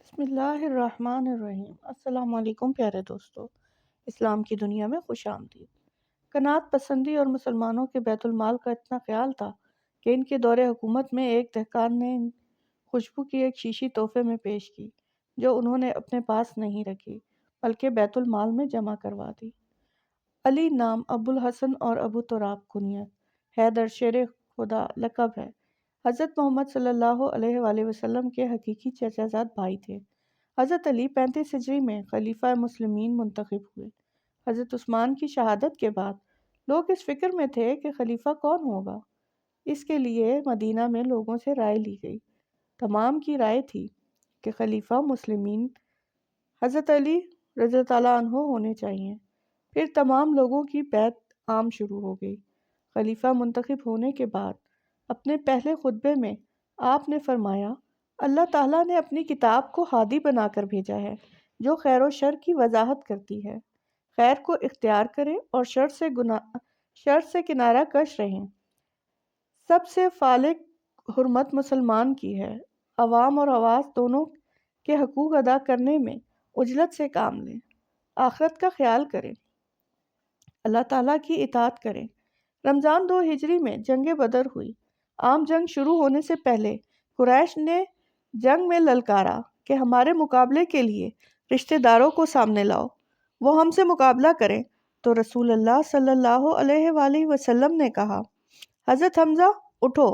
بسم اللہ الرحمن الرحیم۔ السلام علیکم پیارے دوستو، اسلام کی دنیا میں خوش آمدید۔ قناعت پسندی اور مسلمانوں کے بیت المال کا اتنا خیال تھا کہ ان کے دور حکومت میں ایک دہقان نے خوشبو کی ایک شیشی تحفے میں پیش کی، جو انہوں نے اپنے پاس نہیں رکھی بلکہ بیت المال میں جمع کروا دی۔ علی نام، ابو الحسن اور ابو تراب کنیت، حیدر شیر خدا لقب ہے۔ حضرت محمد صلی اللہ علیہ وآلہ وسلم کے حقیقی چچا زاد بھائی تھے۔ حضرت علی 35 ہجری میں خلیفہ مسلمین منتخب ہوئے۔ حضرت عثمان کی شہادت کے بعد لوگ اس فکر میں تھے کہ خلیفہ کون ہوگا۔ اس کے لیے مدینہ میں لوگوں سے رائے لی گئی۔ تمام کی رائے تھی کہ خلیفہ مسلمین حضرت علی رضی اللہ عنہ ہونے چاہیے۔ پھر تمام لوگوں کی بیعت عام شروع ہو گئی۔ خلیفہ منتخب ہونے کے بعد اپنے پہلے خطبے میں آپ نے فرمایا، اللہ تعالیٰ نے اپنی کتاب کو ہادی بنا کر بھیجا ہے، جو خیر و شر کی وضاحت کرتی ہے۔ خیر کو اختیار کریں اور شر سے کنارہ کش رہیں۔ سب سے فالق حرمت مسلمان کی ہے۔ عوام اور حواس دونوں کے حقوق ادا کرنے میں عجلت سے کام لیں۔ آخرت کا خیال کریں۔ اللہ تعالیٰ کی اطاعت کریں۔ رمضان 2 ہجری میں جنگ بدر ہوئی۔ عام جنگ شروع ہونے سے پہلے قریش نے جنگ میں للکارا کہ ہمارے مقابلے کے لیے رشتہ داروں کو سامنے لاؤ، وہ ہم سے مقابلہ کریں، تو رسول اللہ صلی اللہ علیہ وآلہ وسلم نے کہا، حضرت حمزہ اٹھو،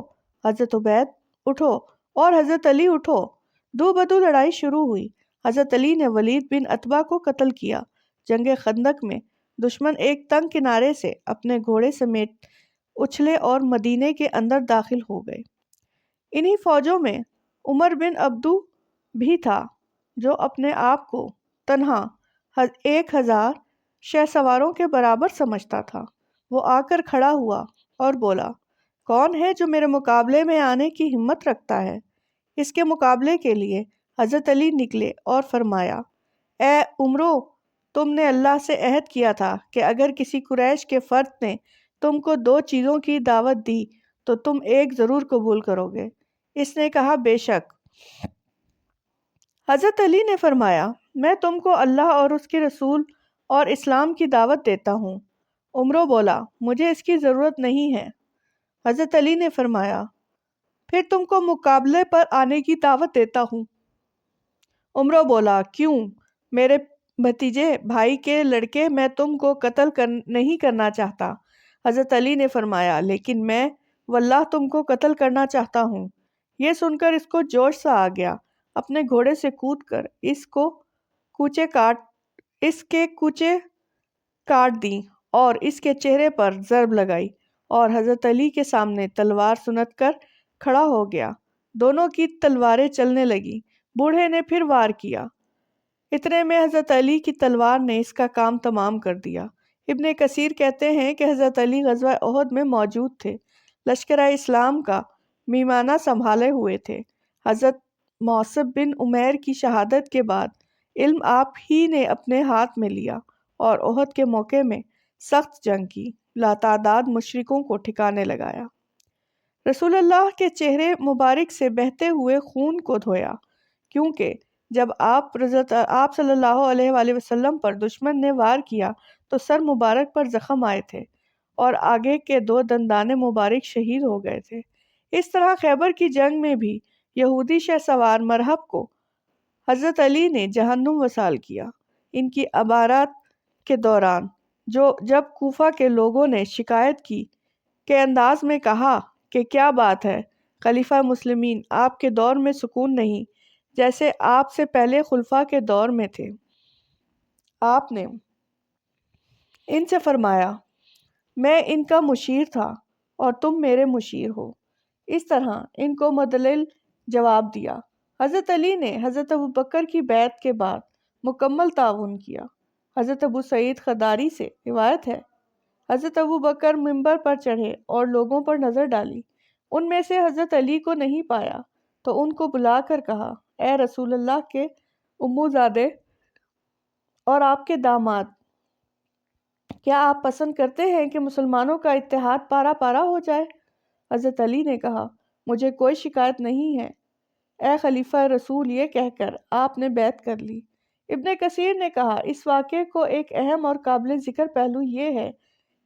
حضرت عبید اٹھو اور حضرت علی اٹھو۔ دو بدو لڑائی شروع ہوئی۔ حضرت علی نے ولید بن عتبہ کو قتل کیا۔ جنگ خندق میں دشمن ایک تنگ کنارے سے اپنے گھوڑے سمیت اچھلے اور مدینے کے اندر داخل ہو گئے۔ انہی فوجوں میں عمر بن عبدو بھی تھا، جو اپنے آپ کو تنہا 1000 شہ سواروں کے برابر سمجھتا تھا۔ وہ آ کر کھڑا ہوا اور بولا، کون ہے جو میرے مقابلے میں آنے کی ہمت رکھتا ہے؟ اس کے مقابلے کے لیے حضرت علی نکلے اور فرمایا، اے عمرو، تم نے اللہ سے عہد کیا تھا کہ اگر کسی قریش کے فرد نے تم کو 2 چیزوں کی دعوت دی تو تم ایک ضرور قبول کرو گے۔ اس نے کہا، بے شک۔ حضرت علی نے فرمایا، میں تم کو اللہ اور اس کے رسول اور اسلام کی دعوت دیتا ہوں۔ عمرو بولا، مجھے اس کی ضرورت نہیں ہے۔ حضرت علی نے فرمایا، پھر تم کو مقابلے پر آنے کی دعوت دیتا ہوں۔ عمرو بولا، کیوں؟ میرے بھتیجے بھائی کے لڑکے، میں تم کو قتل نہیں کرنا چاہتا۔ حضرت علی نے فرمایا، لیکن میں واللہ تم کو قتل کرنا چاہتا ہوں۔ یہ سن کر اس کو جوش سا آ گیا۔ اپنے گھوڑے سے کود کر اس کے کوچے کاٹ دیں اور اس کے چہرے پر ضرب لگائی اور حضرت علی کے سامنے تلوار سنت کر کھڑا ہو گیا۔ دونوں کی تلواریں چلنے لگی۔ بوڑھے نے پھر وار کیا۔ اتنے میں حضرت علی کی تلوار نے اس کا کام تمام کر دیا۔ ابن کثیر کہتے ہیں کہ حضرت علی غزوہ احد میں موجود تھے، لشکرِ اسلام کا میمانہ سنبھالے ہوئے تھے۔ حضرت مصعب بن عمیر کی شہادت کے بعد علم آپ ہی نے اپنے ہاتھ میں لیا اور احد کے موقع میں سخت جنگ کی، لاتعداد مشرکوں کو ٹھکانے لگایا۔ رسول اللہ کے چہرے مبارک سے بہتے ہوئے خون کو دھویا، کیونکہ جب آپ صلی اللہ علیہ وآلہ وسلم پر دشمن نے وار کیا تو سر مبارک پر زخم آئے تھے اور آگے کے 2 دندان مبارک شہید ہو گئے تھے۔ اس طرح خیبر کی جنگ میں بھی یہودی شہ سوار مرہب کو حضرت علی نے جہنم وصال کیا۔ ان کی عبارات کے دوران جب کوفہ کے لوگوں نے شکایت کی کے انداز میں کہا کہ کیا بات ہے، خلیفہ مسلمین، آپ کے دور میں سکون نہیں جیسے آپ سے پہلے خلفاء کے دور میں تھے۔ آپ نے ان سے فرمایا، میں ان کا مشیر تھا اور تم میرے مشیر ہو۔ اس طرح ان کو مدلل جواب دیا۔ حضرت علی نے حضرت ابوبکر کی بیعت کے بعد مکمل تعاون کیا۔ حضرت ابو سعید خداری سے روایت ہے، حضرت ابوبکر منبر پر چڑھے اور لوگوں پر نظر ڈالی۔ ان میں سے حضرت علی کو نہیں پایا تو ان کو بلا کر کہا، اے رسول اللہ کے امو زادے اور آپ کے داماد، کیا آپ پسند کرتے ہیں کہ مسلمانوں کا اتحاد پارا پارا ہو جائے؟ حضرت علی نے کہا، مجھے کوئی شکایت نہیں ہے۔ اے خلیفہ رسول، یہ کہہ کر آپ نے بیعت کر لی۔ ابن کثیر نے کہا، اس واقعے کو ایک اہم اور قابل ذکر پہلو یہ ہے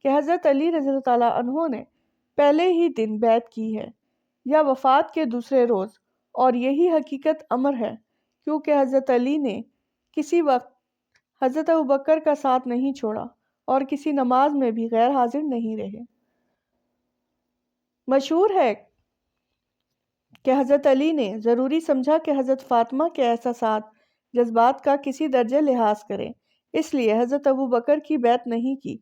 کہ حضرت علی رضی اللہ تعالیٰ عنہ نے پہلے ہی دن بیعت کی ہے یا وفات کے دوسرے روز، اور یہی حقیقت امر ہے کیونکہ حضرت علی نے کسی وقت حضرت ابوبکر کا ساتھ نہیں چھوڑا اور کسی نماز میں بھی غیر حاضر نہیں رہے۔ مشہور ہے کہ حضرت علی نے ضروری سمجھا کہ حضرت فاطمہ کے احساسات جذبات کا کسی درجے لحاظ کریں، اس لیے حضرت ابوبکر کی بیعت نہیں کی۔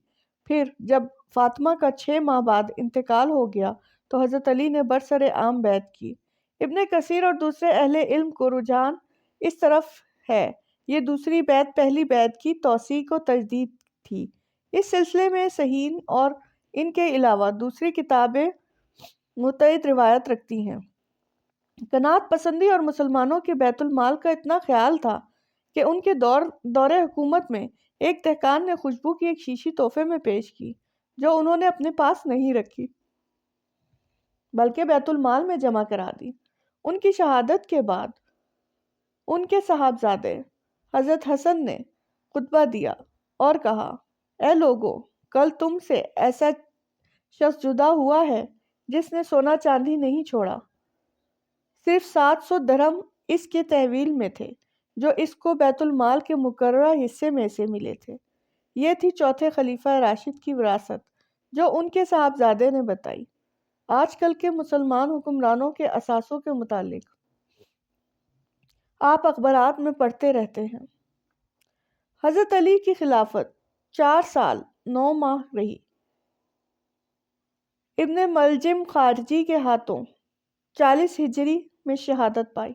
پھر جب فاطمہ کا 6 ماہ بعد انتقال ہو گیا تو حضرت علی نے برسر عام بیعت کی۔ ابن کثیر اور دوسرے اہل علم کو رجحان اس طرف ہے یہ دوسری بیعت پہلی بیعت کی توثیق و تجدید تھی۔ اس سلسلے میں صحیحین اور ان کے علاوہ دوسری کتابیں متعدد روایت رکھتی ہیں۔ قناعت پسندی اور مسلمانوں کے بیت المال کا اتنا خیال تھا کہ ان کے دور حکومت میں ایک دہقان نے خوشبو کی ایک شیشی تحفے میں پیش کی جو انہوں نے اپنے پاس نہیں رکھی بلکہ بیت المال میں جمع کرا دی۔ ان کی شہادت کے بعد ان کے صاحبزادے حضرت حسن نے خطبہ دیا اور کہا، اے لوگو، کل تم سے ایسا شخص جدا ہوا ہے جس نے سونا چاندی نہیں چھوڑا، صرف 700 درہم اس کے تحویل میں تھے جو اس کو بیت المال کے مقررہ حصے میں سے ملے تھے۔ یہ تھی چوتھے خلیفہ راشد کی وراثت جو ان کے صاحبزادے نے بتائی۔ آج کل کے مسلمان حکمرانوں کے اثاثوں کے متعلق آپ اخبارات میں پڑھتے رہتے ہیں۔ حضرت علی کی خلافت 4 سال 9 ماہ رہی۔ ابن ملجم خارجی کے ہاتھوں 40 ہجری میں شہادت پائی۔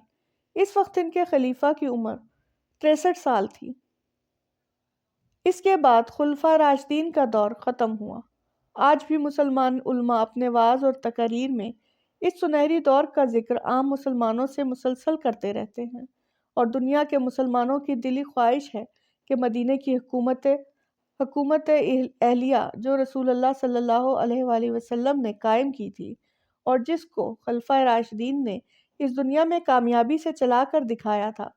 اس وقت ان کے خلیفہ کی عمر 63 سال تھی۔ اس کے بعد خلفاء راشدین کا دور ختم ہوا۔ آج بھی مسلمان علماء اپنے وعظ اور تقاریر میں اس سنہری دور کا ذکر عام مسلمانوں سے مسلسل کرتے رہتے ہیں، اور دنیا کے مسلمانوں کی دلی خواہش ہے کہ مدینے کی حکومت اہلیہ جو رسول اللہ صلی اللہ علیہ وآلہ وسلم نے قائم کی تھی اور جس کو خلفائے راشدین نے اس دنیا میں کامیابی سے چلا کر دکھایا تھا،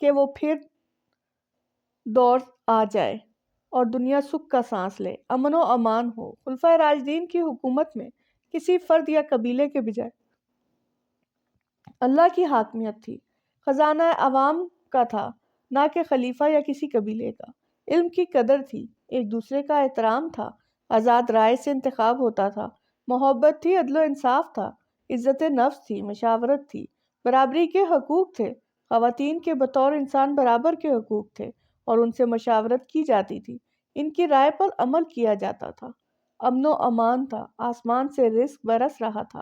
کہ وہ پھر دور آ جائے اور دنیا سکھ کا سانس لے، امن و امان ہو۔ خلفائے راشدین کی حکومت میں کسی فرد یا قبیلے کے بجائے اللہ کی حاکمیت تھی، خزانہ عوام کا تھا، نہ کہ خلیفہ یا کسی قبیلے کا۔ علم کی قدر تھی، ایک دوسرے کا احترام تھا، آزاد رائے سے انتخاب ہوتا تھا، محبت تھی، عدل و انصاف تھا، عزت نفس تھی، مشاورت تھی، برابری کے حقوق تھے، خواتین کے بطور انسان برابر کے حقوق تھے اور ان سے مشاورت کی جاتی تھی، ان کی رائے پر عمل کیا جاتا تھا، امن و امان تھا، آسمان سے رزق برس رہا تھا،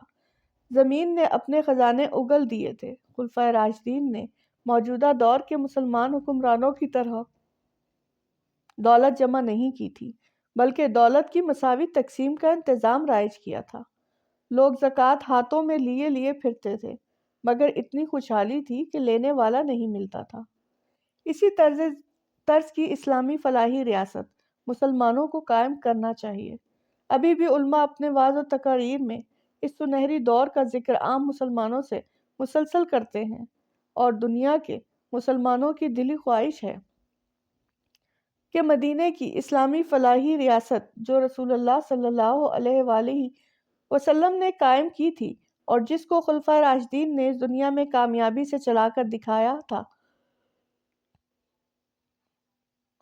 زمین نے اپنے خزانے اگل دیے تھے۔ خلفائے راشدین نے موجودہ دور کے مسلمان حکمرانوں کی طرح دولت جمع نہیں کی تھی، بلکہ دولت کی مساوی تقسیم کا انتظام رائج کیا تھا۔ لوگ زکوٰۃ ہاتھوں میں لیے لیے پھرتے تھے، مگر اتنی خوشحالی تھی کہ لینے والا نہیں ملتا تھا۔ اسی طرز کی اسلامی فلاحی ریاست مسلمانوں کو قائم کرنا چاہیے۔ ابھی بھی علماء اپنے وعظ و تقاریر میں اس سنہری دور کا ذکر عام مسلمانوں سے مسلسل کرتے ہیں، اور دنیا کے مسلمانوں کی دلی خواہش ہے کہ مدینے کی اسلامی فلاحی ریاست جو رسول اللہ صلی اللہ علیہ وآلہ وسلم نے قائم کی تھی اور جس کو خلفائے راشدین نے اس دنیا میں کامیابی سے چلا کر دکھایا تھا،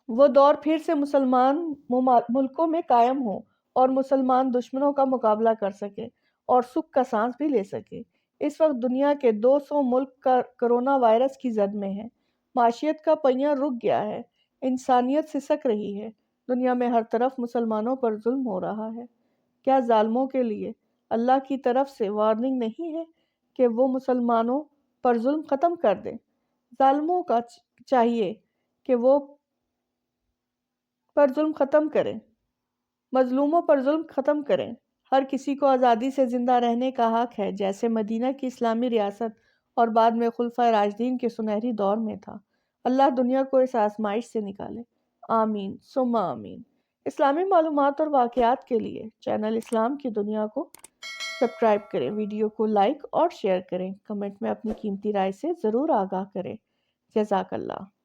وہ دور پھر سے مسلمان ملکوں میں قائم ہو اور مسلمان دشمنوں کا مقابلہ کر سکے اور سکھ کا سانس بھی لے سکے۔ اس وقت دنیا کے 200 ملک کرونا وائرس کی زد میں ہیں، معیشت کا پہیہ رک گیا ہے، انسانیت سسک رہی ہے، دنیا میں ہر طرف مسلمانوں پر ظلم ہو رہا ہے۔ کیا ظالموں کے لیے اللہ کی طرف سے وارننگ نہیں ہے کہ وہ مسلمانوں پر ظلم ختم کر دیں؟ ظالموں کا چاہیے کہ وہ پر ظلم ختم کریں، مظلوموں پر ظلم ختم کریں۔ ہر کسی کو آزادی سے زندہ رہنے کا حق ہے، جیسے مدینہ کی اسلامی ریاست اور بعد میں خلفائے راشدین کے سنہری دور میں تھا۔ اللہ دنیا کو اس آزمائش سے نکالے، آمین ثم آمین۔ اسلامی معلومات اور واقعات کے لیے چینل اسلام کی دنیا کو سبسکرائب کریں، ویڈیو کو لائک اور شیئر کریں، کمنٹ میں اپنی قیمتی رائے سے ضرور آگاہ کریں۔ جزاک اللہ۔